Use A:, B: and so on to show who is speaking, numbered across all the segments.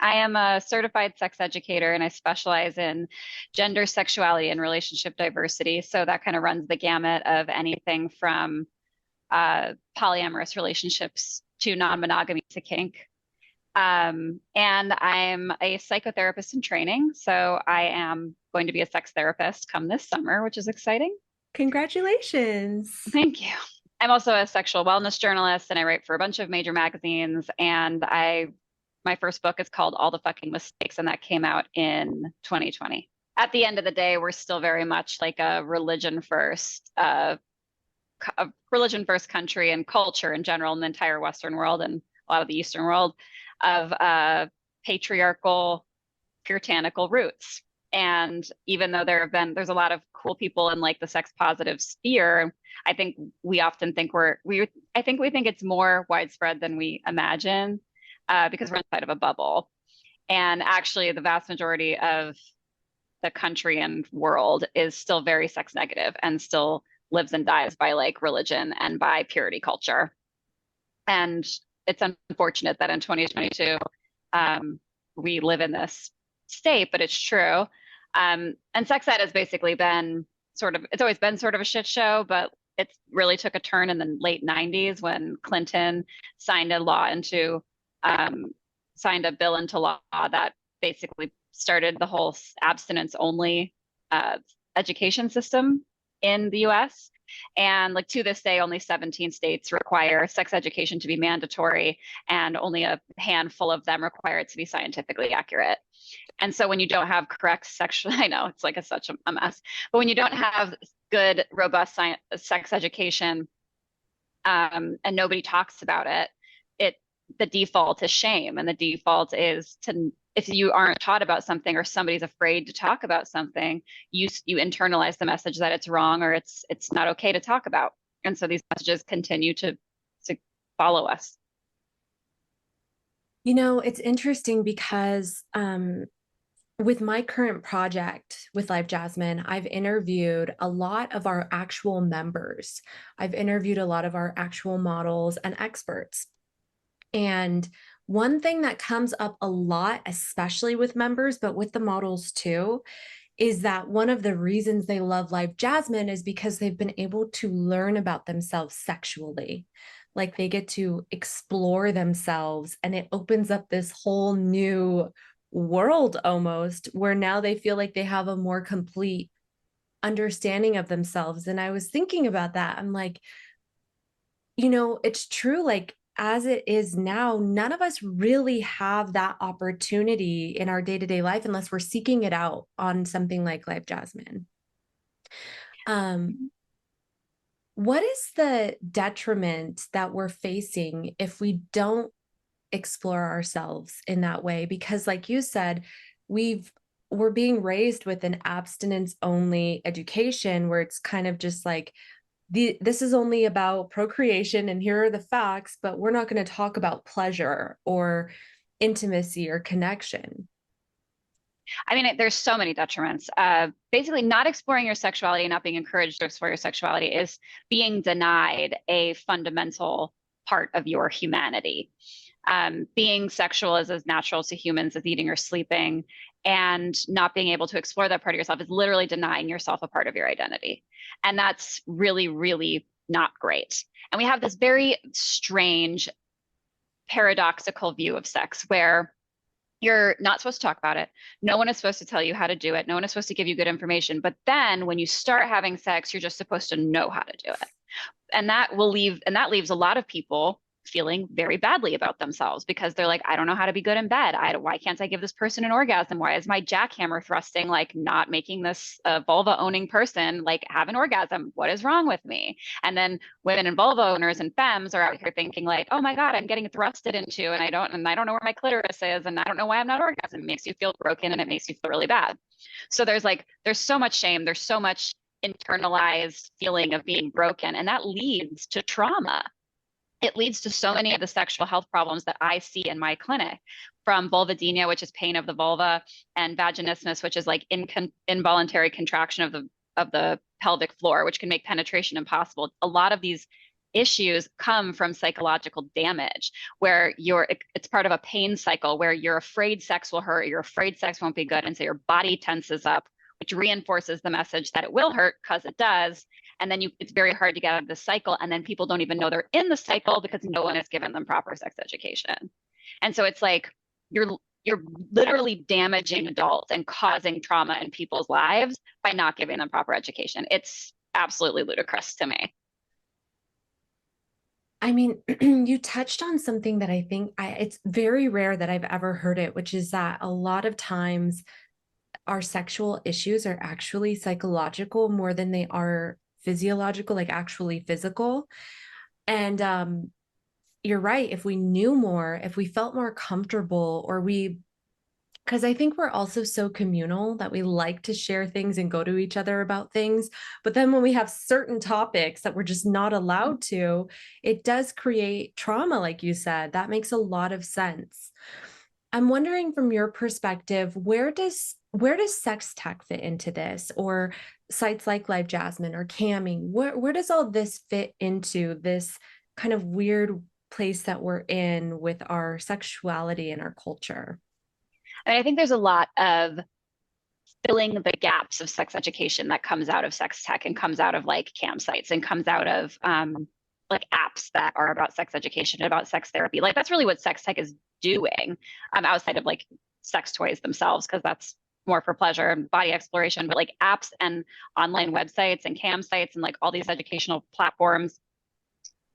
A: I am a certified sex educator and I specialize in gender, sexuality, and relationship diversity. So that kind of runs the gamut of anything from polyamorous relationships to non-monogamy to kink. And I'm a psychotherapist in training. So I am going to be a sex therapist come this summer, which is exciting.
B: Congratulations.
A: Thank you. I'm also a sexual wellness journalist and I write for a bunch of major magazines. And my first book is called All the Fucking Mistakes, and that came out in 2020. At the end of the day, we're still very much like a religion first country and culture in general in the entire Western world and a lot of the Eastern world of patriarchal, puritanical roots. And even though there's a lot of cool people in like the sex positive sphere, I think we often think I think we think it's more widespread than we imagine because we're inside of a bubble. And actually, the vast majority of the country and world is still very sex negative and still lives and dies by like religion and by purity culture. And it's unfortunate that in 2022, we live in this state, but it's true. And sex ed has basically been it's always been sort of a shit show, but it really took a turn in the late 90s when Clinton signed a law into, signed a bill into law that basically started the whole abstinence only education system in the US. And like to this day, only 17 states require sex education to be mandatory, and only a handful of them require it to be scientifically accurate. And so when you don't have correct sexual, I know it's like such a mess, but when you don't have good, robust sex education, and nobody talks about it, it the default is shame, and the default is to if you aren't taught about something or somebody's afraid to talk about something, you internalize the message that it's wrong or it's not okay to talk about. And so these messages continue to follow us.
B: It's interesting because with my current project with Live Jasmine, I've interviewed a lot of our actual members. I've interviewed a lot of our actual models and experts. And one thing that comes up a lot, especially with members, but with the models too, is that one of the reasons they love Live Jasmine is because they've been able to learn about themselves sexually. Like they get to explore themselves, and it opens up this whole new world almost where now they feel like they have a more complete understanding of themselves. And I was thinking about that. I'm like, it's true. Like, as it is now, none of us really have that opportunity in our day to day life unless we're seeking it out on something like Live Jasmine. Um, what is the detriment that we're facing if we don't explore ourselves in that way? Because, like you said, we're being raised with an abstinence only education where it's kind of just like, this is only about procreation and here are the facts, but we're not going to talk about pleasure or intimacy or connection.
A: I mean, there's so many detriments. Basically, not exploring your sexuality, not being encouraged to explore your sexuality is being denied a fundamental part of your humanity. Being sexual is as natural to humans as eating or sleeping, and not being able to explore that part of yourself is literally denying yourself a part of your identity. And that's really, really not great. And we have this very strange, paradoxical view of sex where you're not supposed to talk about it. No one is supposed to tell you how to do it. No one is supposed to give you good information. But then when you start having sex, you're just supposed to know how to do it. And that leaves a lot of people feeling very badly about themselves because they're like, I don't know how to be good in bed. Why can't I give this person an orgasm? Why is my jackhammer thrusting like not making this vulva owning person like have an orgasm? What is wrong with me? And then women and vulva owners and femmes are out here thinking like, oh my God, I'm getting thrusted into and I don't know where my clitoris is and I don't know why I'm not orgasming. It makes you feel broken and it makes you feel really bad. So there's so much shame, there's so much internalized feeling of being broken, and that leads to trauma. It leads to so many of the sexual health problems that I see in my clinic, from vulvodynia, which is pain of the vulva, and vaginismus, which is like involuntary contraction of the pelvic floor, which can make penetration impossible. A lot of these issues come from psychological damage where it's part of a pain cycle where you're afraid sex will hurt, you're afraid sex won't be good, and so your body tenses up, which reinforces the message that it will hurt because it does. And then it's very hard to get out of the cycle, and then people don't even know they're in the cycle because no one has given them proper sex education. And so it's like you're literally damaging adults and causing trauma in people's lives by not giving them proper education. It's absolutely ludicrous to me.
B: I mean, you touched on something that I think it's very rare that I've ever heard it, which is that a lot of times our sexual issues are actually psychological more than they are physiological, like actually physical. And you're right. If we knew more, if we felt more comfortable, or because I think we're also so communal that we like to share things and go to each other about things. But then when we have certain topics that we're just not allowed to, it does create trauma, like you said. That makes a lot of sense. I'm wondering from your perspective, where does sex tech fit into this, or sites like Live Jasmine or camming? Where does all this fit into this kind of weird place that we're in with our sexuality and our culture?
A: And I think there's a lot of filling the gaps of sex education that comes out of sex tech and comes out of like campsites and comes out of like apps that are about sex education, about sex therapy. Like that's really what sex tech is doing, outside of like sex toys themselves, because that's more for pleasure and body exploration. But like apps and online websites and campsites and like all these educational platforms,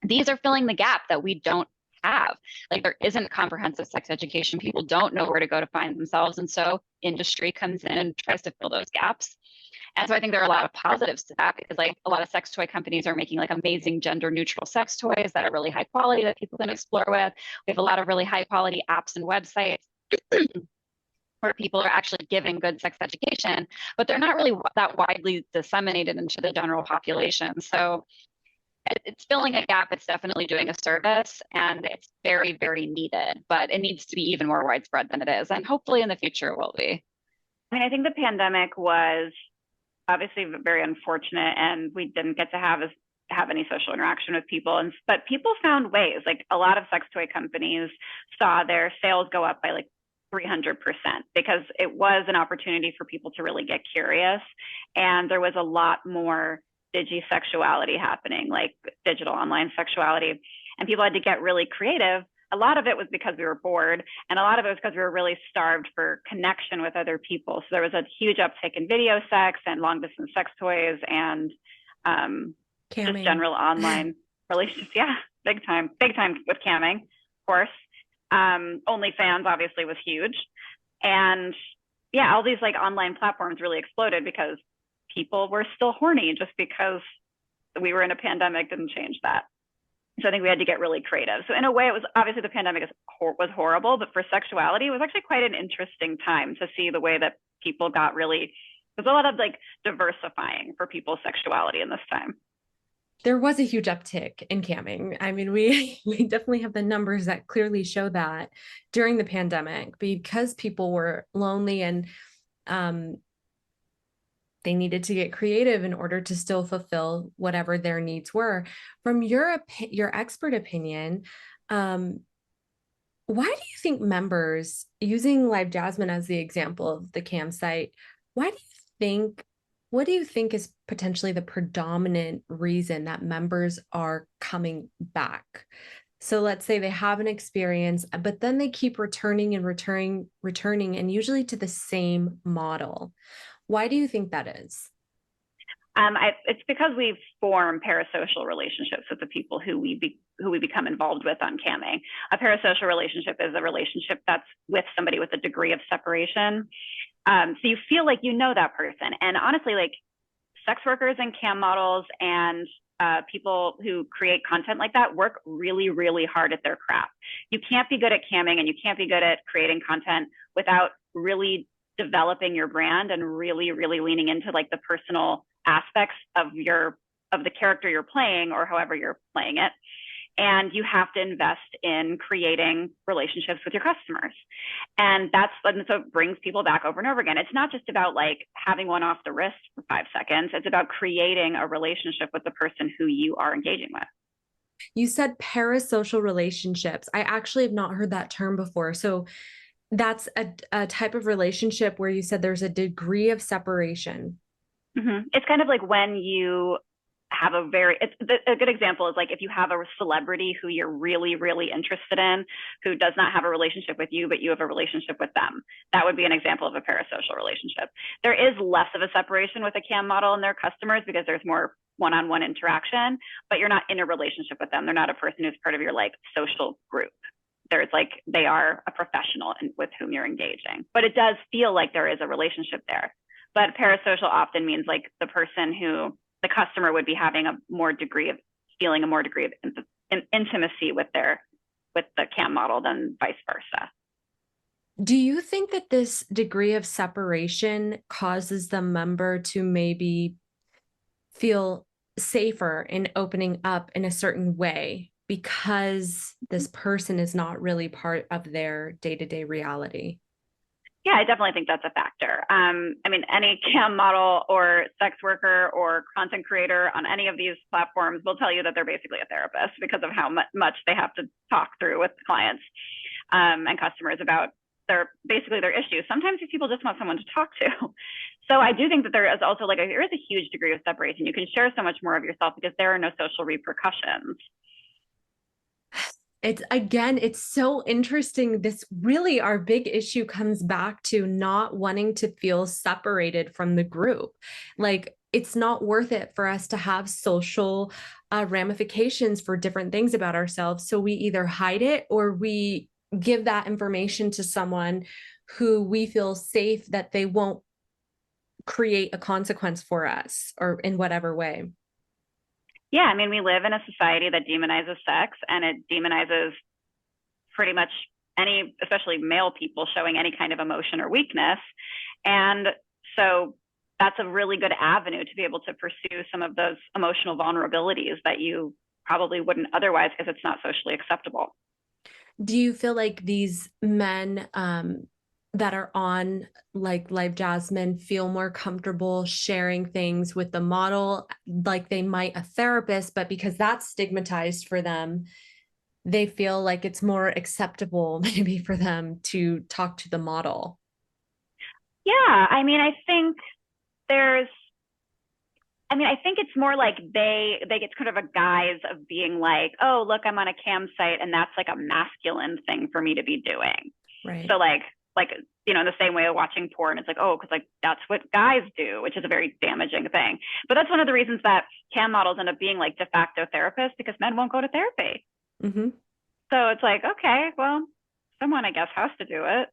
A: these are filling the gap that we don't have. Like there isn't comprehensive sex education. People don't know where to go to find themselves. And so industry comes in and tries to fill those gaps. And so I think there are a lot of positives to that, because like a lot of sex toy companies are making like amazing gender neutral sex toys that are really high quality that people can explore with. We have a lot of really high quality apps and websites where people are actually giving good sex education, but they're not really that widely disseminated into the general population. So it's filling a gap. It's definitely doing a service, and it's very, very needed, but it needs to be even more widespread than it is. And hopefully in the future it will be.
C: I mean, I think the pandemic was obviously very unfortunate, and we didn't get to have any social interaction with people. But people found ways. Like a lot of sex toy companies saw their sales go up by like 300% because it was an opportunity for people to really get curious, and there was a lot more digisexuality happening, like digital online sexuality, and people had to get really creative. A lot of it was because we were bored, and a lot of it was because we were really starved for connection with other people. So there was a huge uptick in video sex and long distance sex toys and just general online relationships. Yeah, big time with camming, of course. OnlyFans obviously was huge. And yeah, all these like online platforms really exploded because people were still horny. Just because we were in a pandemic didn't change that. So I think we had to get really creative. So in a way, it was obviously the pandemic was horrible, but for sexuality, it was actually quite an interesting time to see the way that people got really, there's a lot of like diversifying for people's sexuality in this time.
B: There was a huge uptick in camming. I mean, we definitely have the numbers that clearly show that during the pandemic, because people were lonely and they needed to get creative in order to still fulfill whatever their needs were. From your expert opinion, why do you think members, using Live Jasmine as the example of the cam site, what do you think is potentially the predominant reason that members are coming back? So let's say they have an experience, but then they keep returning and returning, and usually to the same model. Why do you think that is?
C: It's because we form parasocial relationships with the people who we become involved with on camming. A parasocial relationship is a relationship that's with somebody with a degree of separation. So you feel like you know that person. And honestly, like sex workers and cam models and people who create content like that work really, really hard at their craft. You can't be good at camming and you can't be good at creating content without really developing your brand and really, really leaning into like the personal aspects of the character you're playing, or however you're playing it. And you have to invest in creating relationships with your customers. And so it brings people back over and over again. It's not just about like having one off the wrist for 5 seconds. It's about creating a relationship with the person who you are engaging with.
B: You said parasocial relationships. I actually have not heard that term before. So that's a type of relationship where you said there's a degree of separation.
C: It's kind of like when you have a good example is like if you have a celebrity who you're really, really interested in, who does not have a relationship with you, but you have a relationship with them. That would be an example of a parasocial relationship. There is less of a separation with a CAM model and their customers because there's more one-on-one interaction, but you're not in a relationship with them. They're not a person who's part of your like social group. There's like, they are a professional with whom you're engaging, but it does feel like there is a relationship there. But parasocial often means like the person who the customer would be having a more degree of intimacy with the CAM model than vice versa.
B: Do you think that this degree of separation causes the member to maybe feel safer in opening up in a certain way because this person is not really part of their day-to-day reality?
C: Yeah, I definitely think that's a factor. I mean, any CAM model or sex worker or content creator on any of these platforms will tell you that they're basically a therapist because of how much they have to talk through with clients and customers about their issues. Sometimes these people just want someone to talk to. So I do think that there is also there is a huge degree of separation. You can share so much more of yourself because there are no social repercussions.
B: It's so interesting. This really, our big issue comes back to not wanting to feel separated from the group. Like, it's not worth it for us to have social ramifications for different things about ourselves. So we either hide it or we give that information to someone who we feel safe that they won't create a consequence for us or in whatever way.
C: Yeah, I mean, we live in a society that demonizes sex, and it demonizes pretty much especially male people showing any kind of emotion or weakness. And so that's a really good avenue to be able to pursue some of those emotional vulnerabilities that you probably wouldn't otherwise because it's not socially acceptable.
B: Do you feel like these men that are on like Live Jasmine feel more comfortable sharing things with the model like they might a therapist, but because that's stigmatized for them, they feel like it's more acceptable maybe for them to talk to the model?
C: Yeah, I mean, I think it's more like they get kind of a guise of being like, oh, look, I'm on a CAM site, and that's like a masculine thing for me to be doing.
B: Right.
C: So like in the same way of watching porn, it's like, oh, because like that's what guys do, which is a very damaging thing. But that's one of the reasons that CAM models end up being like de facto therapists, because men won't go to therapy.
B: Mm-hmm.
C: So it's like, okay, well, someone I guess has to do it.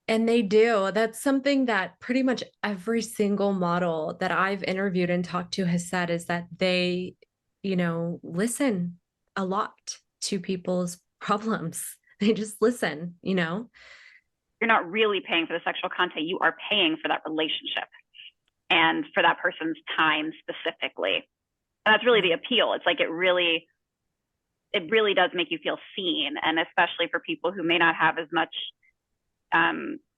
B: And they do. That's something that pretty much every single model that I've interviewed and talked to has said, is that they, listen a lot to people's problems. They just listen.
C: You're not really paying for the sexual content. You are paying for that relationship and for that person's time specifically. And that's really the appeal. It's like it really does make you feel seen. And especially for people who may not have as much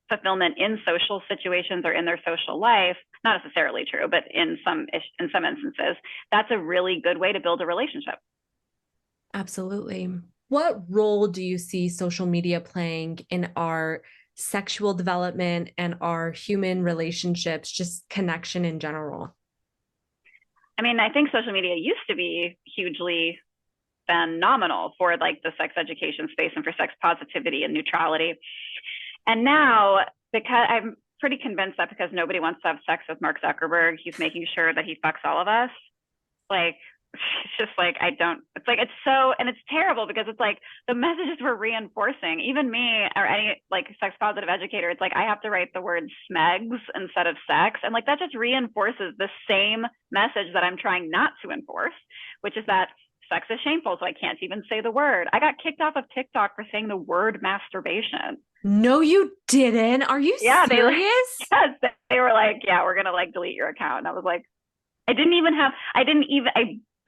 C: fulfillment in social situations or in their social life, not necessarily true, but in some instances, that's a really good way to build a relationship.
B: Absolutely. What role do you see social media playing in our sexual development and our human relationships, just connection in general?
C: I mean, I think social media used to be hugely phenomenal for like the sex education space and for sex positivity and neutrality. And now, because I'm pretty convinced that because nobody wants to have sex with Mark Zuckerberg, he's making sure that he fucks all of us. Like, it's just like, it's so, and it's terrible because it's like the messages we're reinforcing, even me or any like sex positive educator, it's like I have to write the word smegs instead of sex. And like that just reinforces the same message that I'm trying not to enforce, which is that sex is shameful, so I can't even say the word. I got kicked off of TikTok for saying the word masturbation.
B: No, you didn't. Are you serious?
C: They were like, yeah, we're gonna like delete your account. And I was like,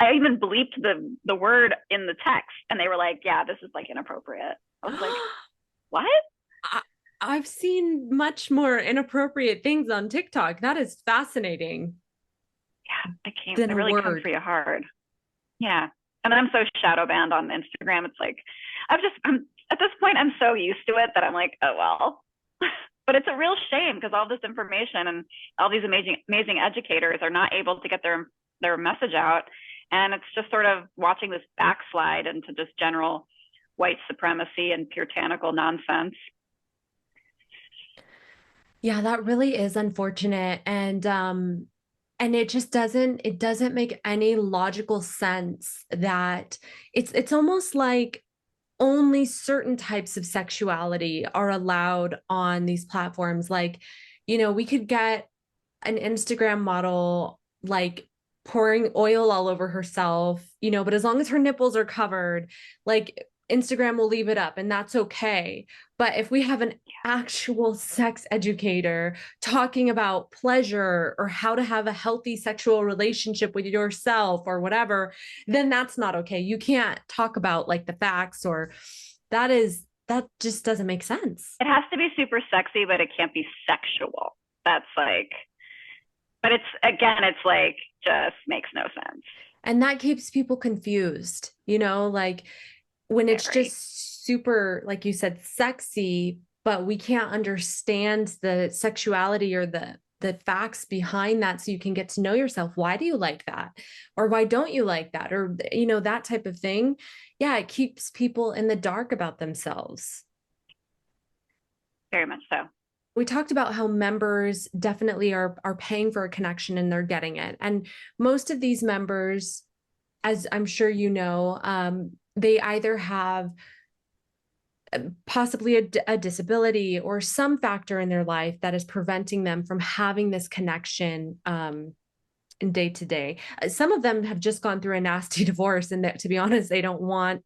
C: I even bleeped the word in the text, and they were like, yeah, this is like inappropriate. I was like, what?
B: I've seen much more inappropriate things on TikTok. That is fascinating.
C: Yeah, they really come for you hard. Yeah. And I'm so shadow banned on Instagram. It's like, I'm at this point, I'm so used to it that I'm like, oh, well. But it's a real shame because all this information and all these amazing educators are not able to get their message out. And it's just sort of watching this backslide into just general white supremacy and puritanical nonsense.
B: Yeah, that really is unfortunate. And it doesn't make any logical sense that it's almost like only certain types of sexuality are allowed on these platforms. Like, we could get an Instagram model like pouring oil all over herself, but as long as her nipples are covered, like Instagram will leave it up and that's okay. But if we have an actual sex educator talking about pleasure or how to have a healthy sexual relationship with yourself or whatever, then that's not okay. You can't talk about like the facts or that just doesn't make sense.
C: It has to be super sexy, but it can't be sexual. That's like, but it's like, just makes no sense.
B: And that keeps people confused, like when it's just super, like you said, sexy, but we can't understand the sexuality or the facts behind that so you can get to know yourself. Why do you like that? Or why don't you like that? Or, that type of thing. Yeah, it keeps people in the dark about themselves.
C: Very much so.
B: We talked about how members definitely are paying for a connection and they're getting it. And most of these members, as I'm sure you know, they either have possibly a disability or some factor in their life that is preventing them from having this connection in day to day. Some of them have just gone through a nasty divorce, and that, to be honest, they don't want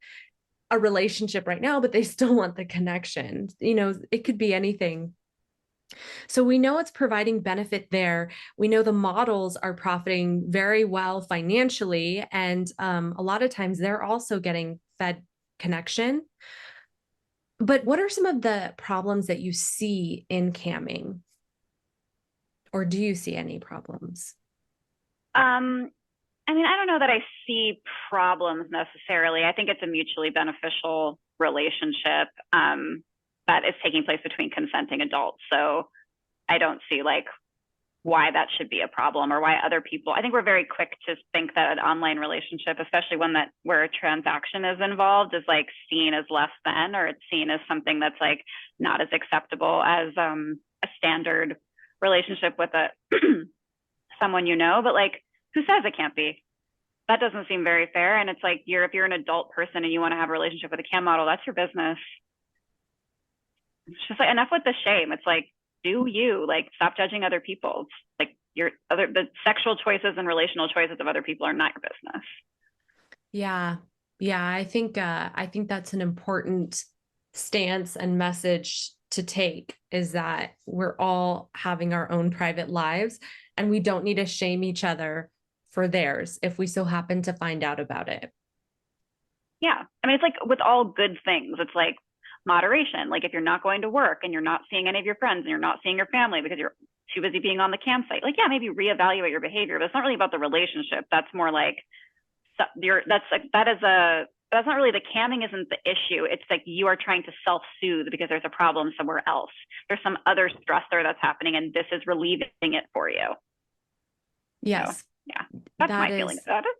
B: a relationship right now, but they still want the connection. It could be anything. So we know it's providing benefit there. We know the models are profiting very well financially, and a lot of times they're also getting fed connection. But what are some of the problems that you see in camming? Or do you see any problems?
C: I mean, I don't know that I see problems necessarily. I think it's a mutually beneficial relationship that is taking place between consenting adults. So I don't see like why that should be a problem or why other people. I think we're very quick to think that an online relationship, especially one that where a transaction is involved, is like seen as less than, or it's seen as something that's like not as acceptable as a standard relationship with a someone but like, who says it can't be? That doesn't seem very fair. And it's like, if you're an adult person and you want to have a relationship with a cam model, that's your business. It's just like, enough with the shame. It's like, do you like stop judging other people? It's like the sexual choices and relational choices of other people are not your business.
B: Yeah. Yeah. I think that's an important stance and message to take, is that we're all having our own private lives and we don't need to shame each other for theirs if we so happen to find out about it.
C: Yeah. I mean, it's like with all good things, it's like moderation. Like if you're not going to work and you're not seeing any of your friends and you're not seeing your family because you're too busy being on the campsite, like, yeah, maybe reevaluate your behavior, but it's not really about the relationship. That's more like, that's not really, the camming isn't the issue. It's like you are trying to self-soothe because there's a problem somewhere else. There's some other stressor that's happening and this is relieving it for you.
B: Yes.
C: So, yeah, that's my feeling about
B: it.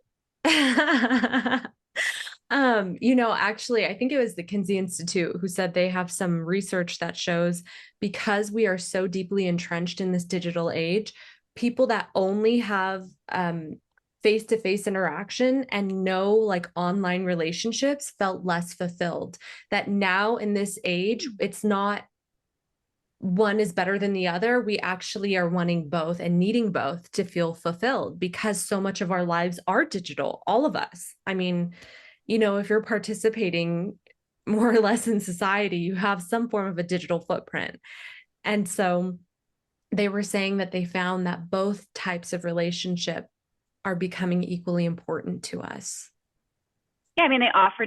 B: Actually, I think it was the Kinsey Institute who said they have some research that shows, because we are so deeply entrenched in this digital age, people that only have face-to-face interaction and no like online relationships felt less fulfilled. That now in this age, it's not one is better than the other. We actually are wanting both and needing both to feel fulfilled, because so much of our lives are digital, all of us. I mean, if you're participating more or less in society, you have some form of a digital footprint. And so they were saying that they found that both types of relationship are becoming equally important to us.
C: Yeah, I mean, they offer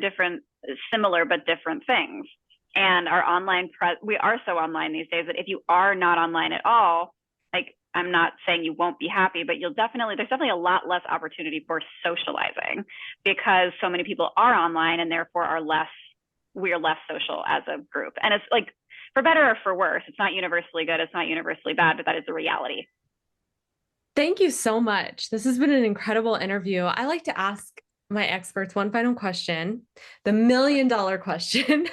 C: similar but different things. And our online we are so online these days that if you are not online at all, like I'm not saying you won't be happy, but there's definitely a lot less opportunity for socializing because so many people are online and therefore we're less social as a group. And it's like, for better or for worse, it's not universally good, it's not universally bad, but that is the reality.
B: Thank you so much. This has been an incredible interview. I like to ask my experts one final question, the $1,000,000 question,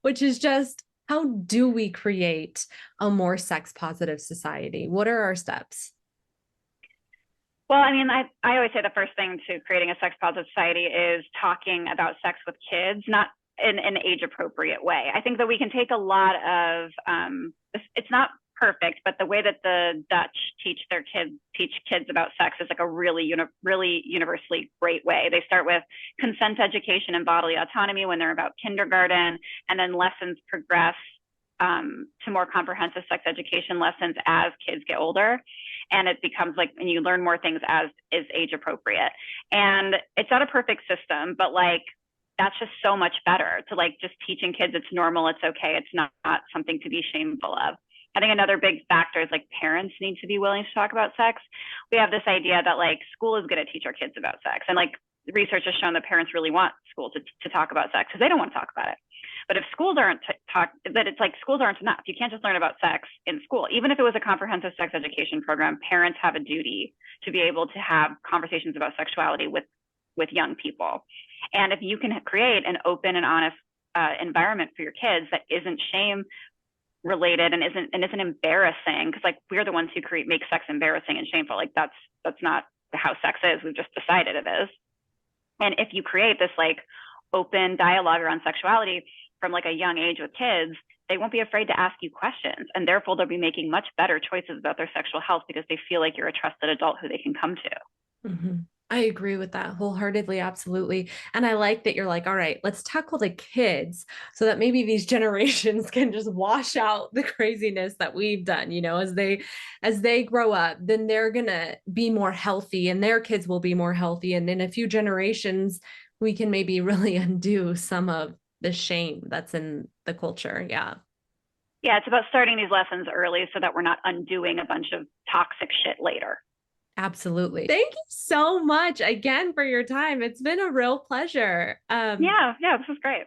B: which is just, how do we create a more sex positive society? What are our steps?
C: Well, I mean, I always say the first thing to creating a sex positive society is talking about sex with kids, not in an age appropriate way. I think that we can take a lot of, it's not perfect, but the way that the Dutch teach kids about sex is like a really universally great way. They start with consent education and bodily autonomy when they're about kindergarten, and then lessons progress to more comprehensive sex education lessons as kids get older. And it becomes like, and you learn more things as is age appropriate. And it's not a perfect system, but like, that's just so much better to like just teaching kids it's normal, it's okay, it's not something to be shameful of. I think another big factor is like parents need to be willing to talk about sex. We have this idea that like school is going to teach our kids about sex. And like research has shown that parents really want school to talk about sex because they don't want to talk about it. But if schools aren't it's like schools aren't enough. You can't just learn about sex in school. Even if it was a comprehensive sex education program, parents have a duty to be able to have conversations about sexuality with young people. And if you can create an open and honest environment for your kids that isn't shame related and isn't embarrassing, because like we're the ones who make sex embarrassing and shameful. Like that's not how sex is. We've just decided it is. And if you create this like open dialogue around sexuality from like a young age with kids, they won't be afraid to ask you questions, and therefore they'll be making much better choices about their sexual health because they feel like you're a trusted adult who they can come to.
B: Mm-hmm. I agree with that wholeheartedly. Absolutely. And I like that you're like, all right, let's tackle the kids so that maybe these generations can just wash out the craziness that we've done, as they grow up, then they're going to be more healthy and their kids will be more healthy. And in a few generations, we can maybe really undo some of the shame that's in the culture. Yeah.
C: Yeah. It's about starting these lessons early so that we're not undoing a bunch of toxic shit later.
B: Absolutely. Thank you so much again for your time. It's been a real pleasure.
C: Yeah, this was great.